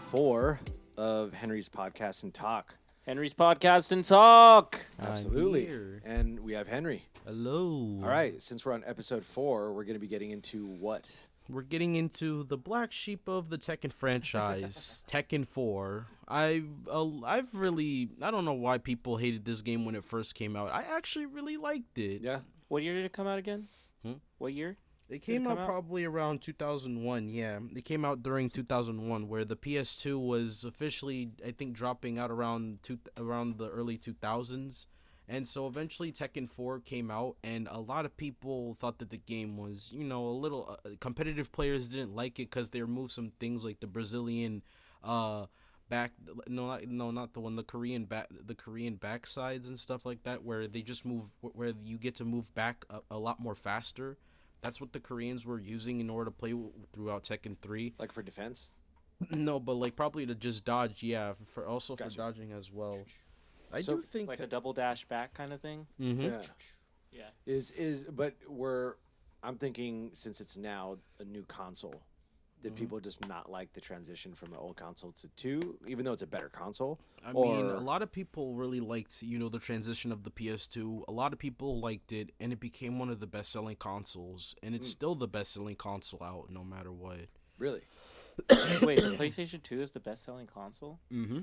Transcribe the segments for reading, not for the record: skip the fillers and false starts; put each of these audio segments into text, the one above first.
4 of Henry's Podcast and Talk. Henry's Podcast and Talk. Absolutely. And we have Henry. Hello. All right. Since we're on episode 4, we're going to be getting into what? We're getting into the black sheep of the Tekken franchise, Tekken 4. I don't know why people hated this game when it first came out. I actually really liked it. Yeah. What year did it come out again? What year? It came out probably around 2001, yeah. It came out during 2001, where the PS2 was officially, I think, dropping out around the early 2000s. And so eventually Tekken 4 came out, and a lot of people thought that the game was, a little... competitive players didn't like it because they removed some things like the Brazilian back... No, not the one. The Korean backsides and stuff like that, where they just move... where you get to move back a lot more faster. That's what the Koreans were using in order to play throughout Tekken 3. Like for defense? No, but like probably to just dodge, yeah, for Gotcha. dodging as well. I do think like a double dash back kind of thing. Mm-hmm. Yeah. I'm thinking since it's now a new console, did people just not like the transition from the old console to 2, even though it's a better console? I mean, a lot of people really liked, the transition of the PS2. A lot of people liked it, and it became one of the best-selling consoles, and it's still the best-selling console out, no matter what. Really? Wait, the PlayStation 2 is the best-selling console? Mm-hmm.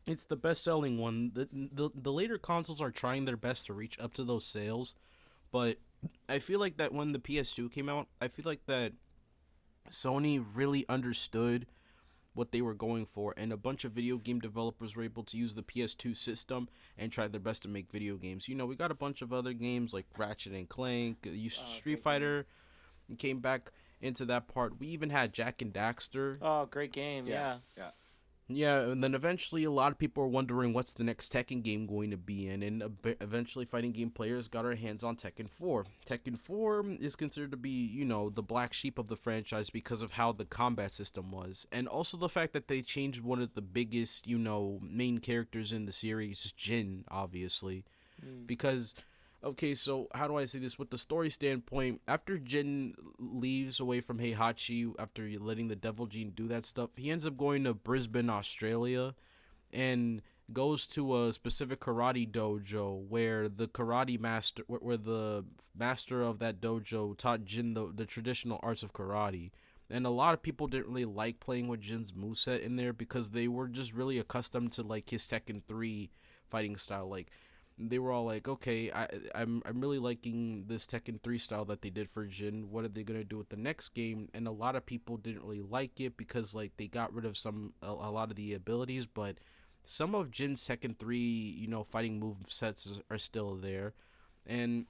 It's the best-selling one. The later consoles are trying their best to reach up to those sales, but I feel like that when the PS2 came out, I feel like that Sony really understood what they were going for, and a bunch of video game developers were able to use the PS2 system and try their best to make video games. We got a bunch of other games like Ratchet and Clank, Street Fighter came back into that part. We even had Jack and Daxter. Oh, great game, yeah. Yeah, and then eventually a lot of people were wondering what's the next Tekken game going to be in, and eventually fighting game players got our hands on Tekken 4. Tekken 4 is considered to be, the black sheep of the franchise because of how the combat system was, and also the fact that they changed one of the biggest, main characters in the series, Jin, obviously, because... Okay, so how do I say this? With the story standpoint, after Jin leaves away from Heihachi, after letting the Devil Gene do that stuff, he ends up going to Brisbane, Australia, and goes to a specific karate dojo where the karate master, where the master of that dojo taught Jin the traditional arts of karate. And a lot of people didn't really like playing with Jin's moveset in there because they were just really accustomed to like his Tekken 3 fighting style. Like, they were all like, okay, I'm really liking this Tekken 3 style that they did for Jin. What are they going to do with the next game? And a lot of people didn't really like it because like they got rid of a lot of the abilities, but some of Jin's Tekken 3, fighting move sets are still there. And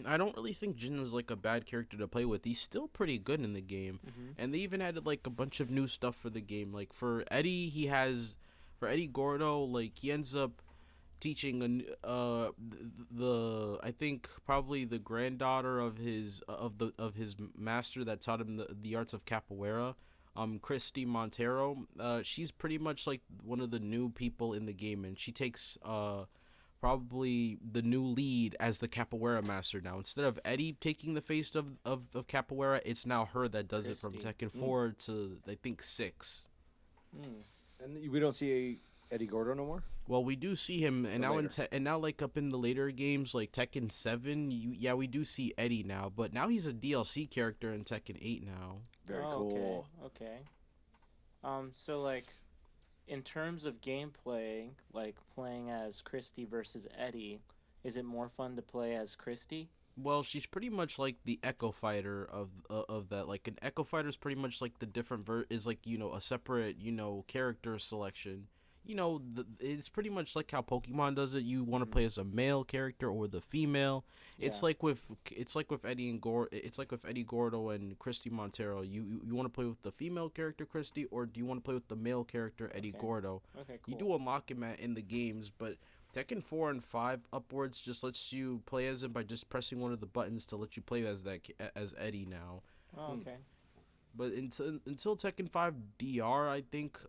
I don't really think Jin is like a bad character to play with. He's still pretty good in the game. And they even added like a bunch of new stuff for the game. Like for Eddie Gordo, like he ends up teaching I think probably the granddaughter of his master that taught him the arts of capoeira, Christy Montero. She's pretty much like one of the new people in the game, and she takes probably the new lead as the capoeira master now. Instead of Eddie taking the face of capoeira, it's now her that does it from Tekken 4 to I think 6. And we don't see Eddie Gordo no more? Well, we do see him, and now like up in the later games like Tekken 7, we do see Eddie now, but now he's a DLC character in Tekken 8 now. Very cool. Okay. So like, in terms of gameplay, like playing as Christy versus Eddie, is it more fun to play as Christy? Well, she's pretty much like the Echo Fighter of that. Like an Echo Fighter is pretty much like the different is like a separate character selection. It's pretty much like how Pokemon does it. You want to play as a male character or the female. Yeah. It's like with Eddie Gordo and Christy Montero. You want to play with the female character Christy, or do you want to play with the male character Eddie Gordo? Okay, cool. You do unlock him in the games, but Tekken 4 and 5 upwards just lets you play as him by just pressing one of the buttons to let you play as Eddie now. Oh, okay. But until Tekken 5 DR, I think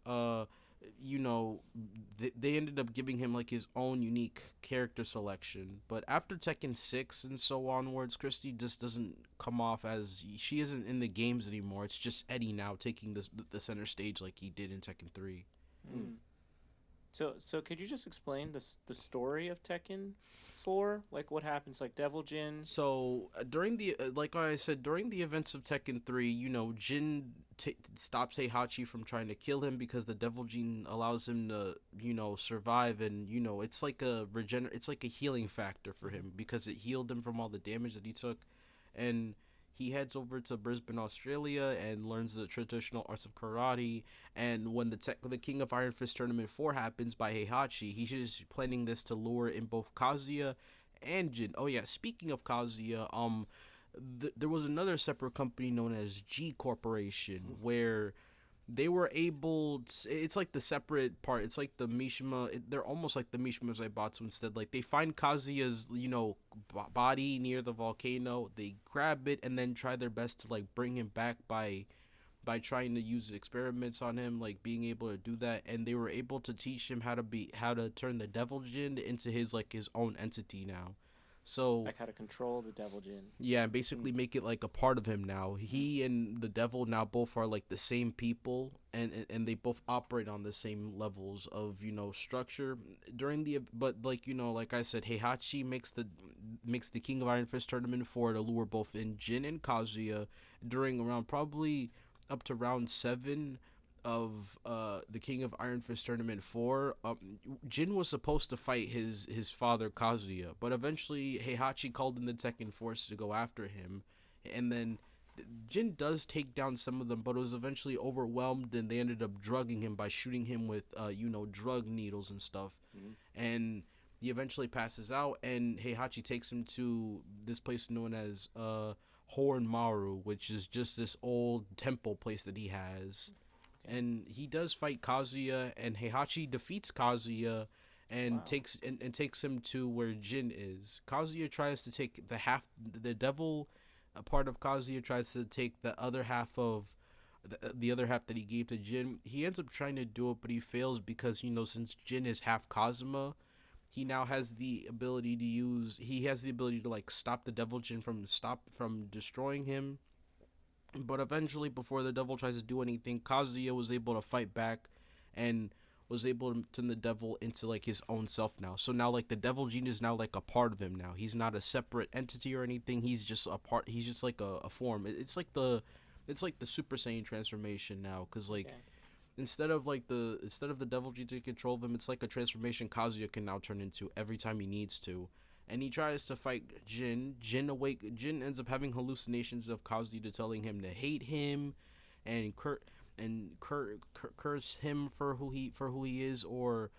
you know, they ended up giving him like his own unique character selection. But after Tekken 6 and so onwards, Christy just doesn't come off as she isn't in the games anymore. It's just Eddie now taking the center stage like he did in Tekken 3. Mm. So could you just explain the story of Tekken 4? Like what happens? Like Devil Jin. So during the like I said, during the events of Tekken 3, you know, Jin stops Heihachi from trying to kill him because the Devil Gene allows him to, you know, survive, and you know, it's like it's like a healing factor for him because it healed him from all the damage that he took, and he heads over to Brisbane, Australia, and learns the traditional arts of karate. And when the King of Iron Fist Tournament 4 happens by Heihachi, he's just planning this to lure in both Kazuya and Jin. Oh yeah, speaking of Kazuya, there was another separate company known as G Corporation where they were able to, it's like the separate part, it's like the Mishima, they're almost like the Mishima Zaibatsu instead. Like they find Kazuya's, you know, body near the volcano, they grab it and then try their best to like bring him back by trying to use experiments on him, like being able to do that. And they were able to teach him how to turn the Devil Jin into his own entity now. So Like how to control the Devil Jin. yeah, and basically make it like a part of him now. He and the devil now both are like the same people, and they both operate on the same levels of, you know, structure during the, but like, you know, like I said, Heihachi makes the King of Iron Fist Tournament 4 to lure both in Jin and Kazuya during around probably up to round 7 of the King of Iron Fist Tournament 4. Jin was supposed to fight his father Kazuya, but eventually Heihachi called in the Tekken Force to go after him, and then Jin does take down some of them, but was eventually overwhelmed, and they ended up drugging him by shooting him with you know, drug needles and stuff. And he eventually passes out, and Heihachi takes him to this place known as Horn Maru, which is just this old temple place that he has. And he does fight Kazuya, and Heihachi defeats Kazuya and takes him to where Jin is. Kazuya tries to take the devil, a part of Kazuya tries to take the other half of the other half that he gave to Jin. He ends up trying to do it, but he fails because, you know, since Jin is half Kazuma, he now has the ability to like stop the Devil Jin from destroying him. But eventually, before the devil tries to do anything, Kazuya was able to fight back and was able to turn the devil into like his own self now. So now like the Devil Gene is now like a part of him now. He's not a separate entity or anything. He's just a part. He's just like a form. It's like the Super Saiyan transformation now, because like instead of the Devil Gene to control of him, it's like a transformation Kazuya can now turn into every time he needs to. And he tries to fight Jin. Jin ends up having hallucinations of Kazuya telling him to hate him, and curse him for who he is, or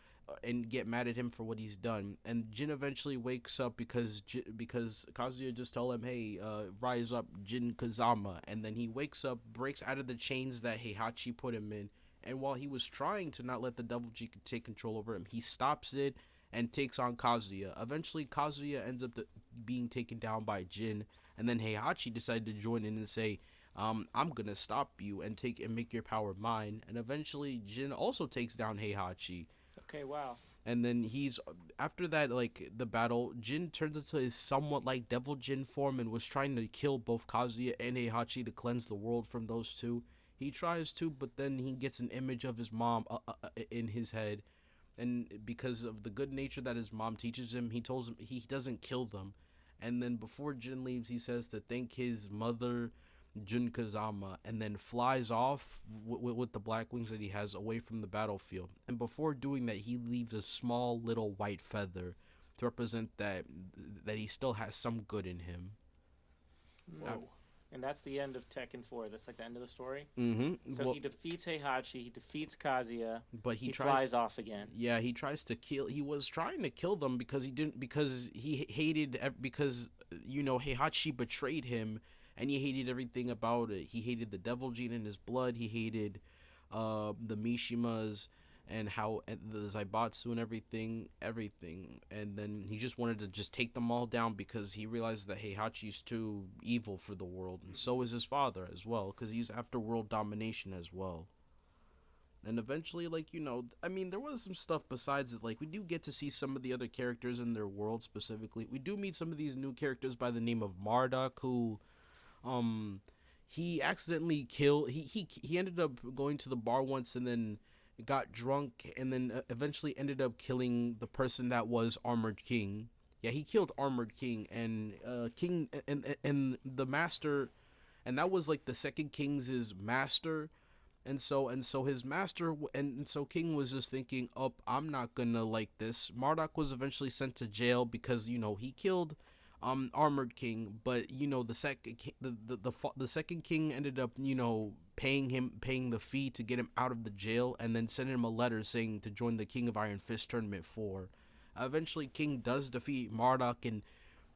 and get mad at him for what he's done. And Jin eventually wakes up because Kazuya just tell him, hey, rise up, Jin Kazama. And then he wakes up, breaks out of the chains that Heihachi put him in. And while he was trying to not let the Devil G take control over him, he stops it and takes on Kazuya. Eventually, Kazuya ends up being taken down by Jin, and then Heihachi decided to join in and say, I'm gonna stop you and make your power mine. And eventually, Jin also takes down Heihachi. Okay, wow. And then after that, like, the battle, Jin turns into his somewhat like Devil Jin form and was trying to kill both Kazuya and Heihachi to cleanse the world from those two. He tries to, but then he gets an image of his mom in his head. And because of the good nature that his mom teaches him, he tells him he doesn't kill them. And then before Jin leaves, he says to thank his mother, Jun Kazama, and then flies off with the black wings that he has away from the battlefield. And before doing that, he leaves a small little white feather to represent that he still has some good in him. Whoa. And that's the end of Tekken 4. That's like the end of the story. Mm-hmm. So he defeats Heihachi, he defeats Kazuya, but he flies off again. Yeah, he tries to kill. He was trying to kill them because he hated, because, you know, Heihachi betrayed him, and he hated everything about it. He hated the Devil Gene in his blood. He hated the Mishimas and how the Zaibatsu and everything, and then he just wanted to just take them all down because he realized that Heihachi's too evil for the world, and so is his father as well, because he's after world domination as well. And eventually, like, I mean, there was some stuff besides it. Like, we do get to see some of the other characters in their world specifically. We do meet some of these new characters by the name of Marduk, who, um, he accidentally killed. He ended up going to the bar once and then got drunk and then eventually ended up killing the person that was Armored King. Yeah, he killed Armored King and King and the master, and that was like the second king's master. And so his master and so King was just thinking, "Oh, I'm not gonna like this." Marduk was eventually sent to jail because he killed Armored King, but the second the second king ended up paying the fee to get him out of the jail and then sending him a letter saying to join the King of Iron Fist tournament 4. Eventually King does defeat Marduk, and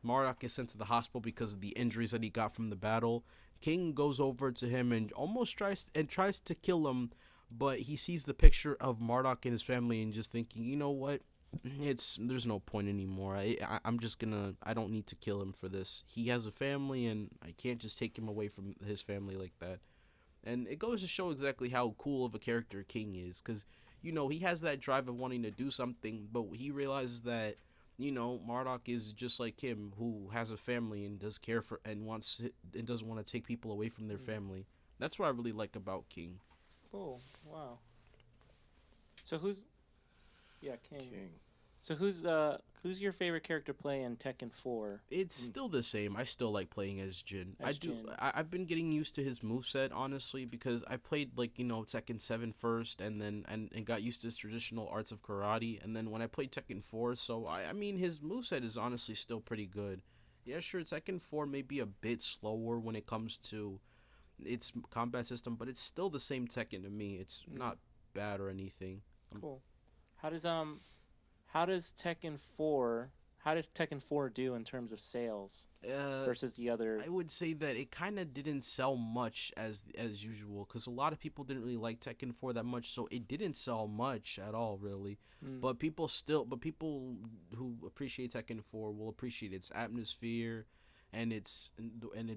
Marduk is sent to the hospital because of the injuries that he got from the battle. King goes over to him and almost tries to kill him, but he sees the picture of Marduk and his family and just thinking, you know what? There's no point anymore. I'm just gonna. I don't need to kill him for this. He has a family, and I can't just take him away from his family like that. And it goes to show exactly how cool of a character King is, because he has that drive of wanting to do something, but he realizes that Marduk is just like him, who has a family and does care for and doesn't want to take people away from their family. That's what I really like about King. Cool. Wow. So who's King. King. So who's your favorite character play in Tekken 4? It's still the same. I still like playing as Jin. Jin. I've been getting used to his moveset, honestly, because I played Tekken 7 first and then and got used to his traditional arts of karate, and then when I played Tekken 4, so I mean his moveset is honestly still pretty good. Yeah, sure, Tekken 4 may be a bit slower when it comes to its combat system, but it's still the same Tekken to me. It's not bad or anything. Cool. How does Tekken 4? How did Tekken 4 do in terms of sales versus the other? I would say that it kind of didn't sell much as usual, because a lot of people didn't really like Tekken 4 that much, so it didn't sell much at all, really. But people who appreciate Tekken 4 will appreciate its atmosphere and its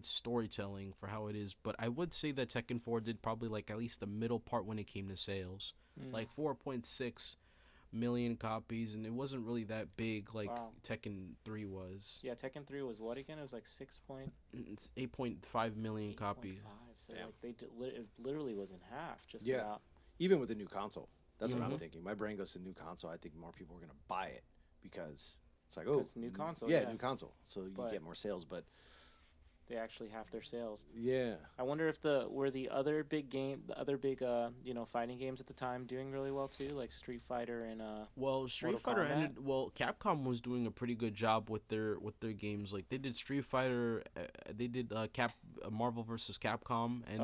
storytelling for how it is. But I would say that Tekken 4 did probably like at least the middle part when it came to sales, like 4.6 million copies, and it wasn't really that big like Tekken 3 was. Yeah, Tekken 3 was what again? It was like 8.5 million copies. So like it literally was in half. Just Yeah. about. Even with the new console, that's what I'm thinking. My brain goes to new console. I think more people are gonna buy it because it's like, new console. Yeah, new console. So you get more sales, but they actually half their sales. Yeah. I wonder if the other big fighting games at the time doing really well too, like Street Fighter and Street Fighter ended. Well, Capcom was doing a pretty good job with their games. Like they did Street Fighter, they did Marvel vs. Capcom, and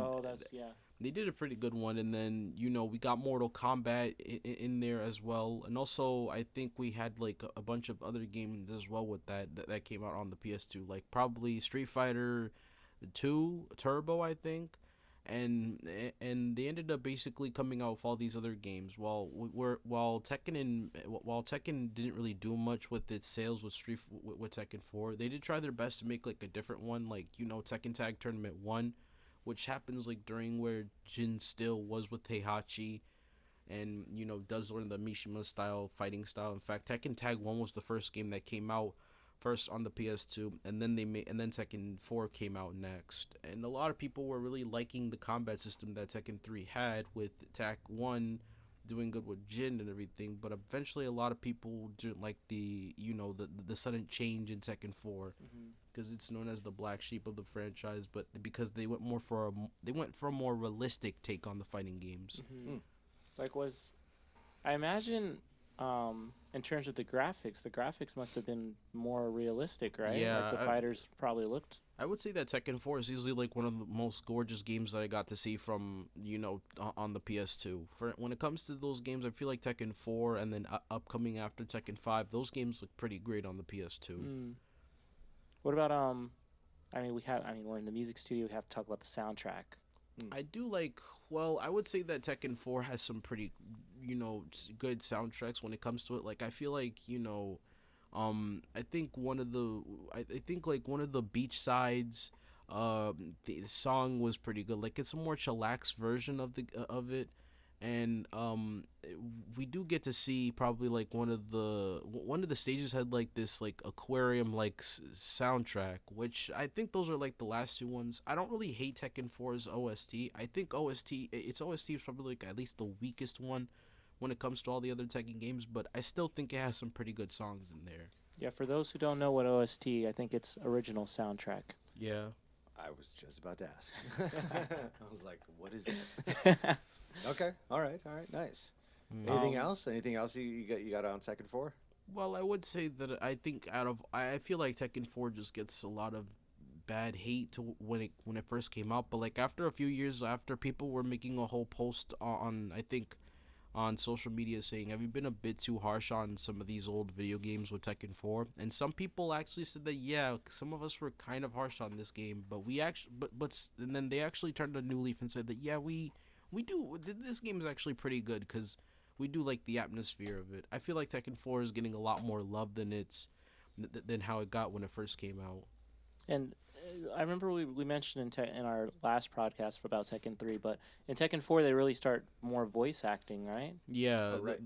they did a pretty good one. And then we got Mortal Kombat in there as well, and also I think we had like a bunch of other games as well with that came out on the PS2, like probably Street Fighter 2 Turbo, I think. And they ended up basically coming out with all these other games. While Tekken didn't really do much with its sales with with Tekken 4, they did try their best to make like a different one, like Tekken Tag Tournament 1, which happens like during where Jin still was with Heihachi, and does learn the Mishima fighting style. In fact, Tekken Tag 1 was the first game that came out first on the PS2, and then Tekken 4 came out next. And a lot of people were really liking the combat system that Tekken 3 had, with Tag 1 doing good with Jin and everything, but eventually a lot of people didn't like the sudden change in Tekken 4, because it's known as the black sheep of the franchise, but because they went for a more realistic take on the fighting games. I imagine in terms of the graphics must have been more realistic, right? Yeah, like the fighters probably looked. I would say that Tekken 4 is easily like one of the most gorgeous games that I got to see from on the PS2. For when it comes to those games, I feel like Tekken 4 and then upcoming after Tekken 5, those games look pretty great on the PS2. What about we're in the music studio. We have to talk about the soundtrack. I do like. Well, I would say that Tekken 4 has some pretty, good soundtracks when it comes to it. Like I feel like I think one of the beach sides, the song was pretty good. Like it's a more chillax version of it, and we do get to see probably like one of the stages had like this like aquarium like soundtrack, which I think those are like the last two ones. I don't really hate Tekken 4's OST. I think its OST is probably like at least the weakest one when it comes to all the other Tekken games, but I still think it has some pretty good songs in there. Yeah, for those who don't know what OST, I think it's original soundtrack. Yeah. I was just about to ask. I was like, what is that? Okay. All right. Nice. Anything else? Anything else you got on Tekken 4? Well, I would say that I think I feel like Tekken 4 just gets a lot of bad hate to when it first came out, but like after a few years after, people were making a whole post on I think on social media saying, have you been a bit too harsh on some of these old video games with Tekken 4? And some people actually said that, yeah, some of us were kind of harsh on this game, but we actually, and then they actually turned a new leaf and said that, yeah, we do, this game is actually pretty good because we do like the atmosphere of it. I feel like Tekken 4 is getting a lot more love than than how it got when it first came out. And I remember we mentioned in our last podcast about Tekken 3, but in Tekken 4 they really start more voice acting, right? Yeah, right.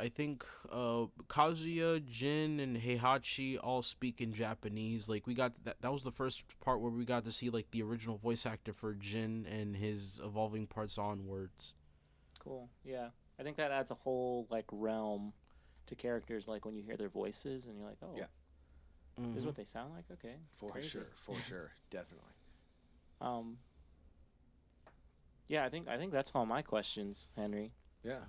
I think Kazuya, Jin, and Heihachi all speak in Japanese. Like we got that was the first part where we got to see like the original voice actor for Jin and his evolving parts onwards. Cool. Yeah, I think that adds a whole like realm to characters. Like when you hear their voices and you're like, oh, Yeah. this is what they sound like. Okay, For crazy. sure, definitely. Yeah, I think that's all my questions, Henry. Yeah.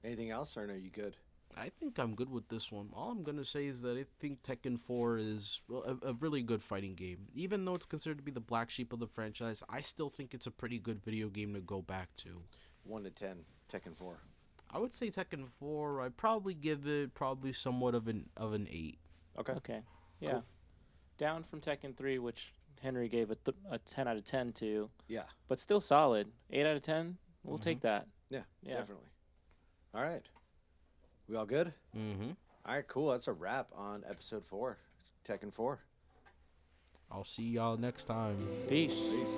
Anything else, or are you good? I think I'm good with this one. All I'm gonna say is that I think Tekken 4 is a really good fighting game. Even though it's considered to be the black sheep of the franchise, I still think it's a pretty good video game to go back to. 1 to 10, Tekken 4. I would say Tekken 4. I'd probably give it somewhat of an 8. Okay. Okay. Yeah. Cool. Down from Tekken 3, which Henry gave a 10 out of 10 to, Yeah. but still solid. 8 out of 10. We'll take that. Yeah. Yeah. Definitely. All right. We all good? Mm-hmm. All right. Cool. That's a wrap on episode 4, Tekken 4. I'll see y'all next time. Peace. Peace.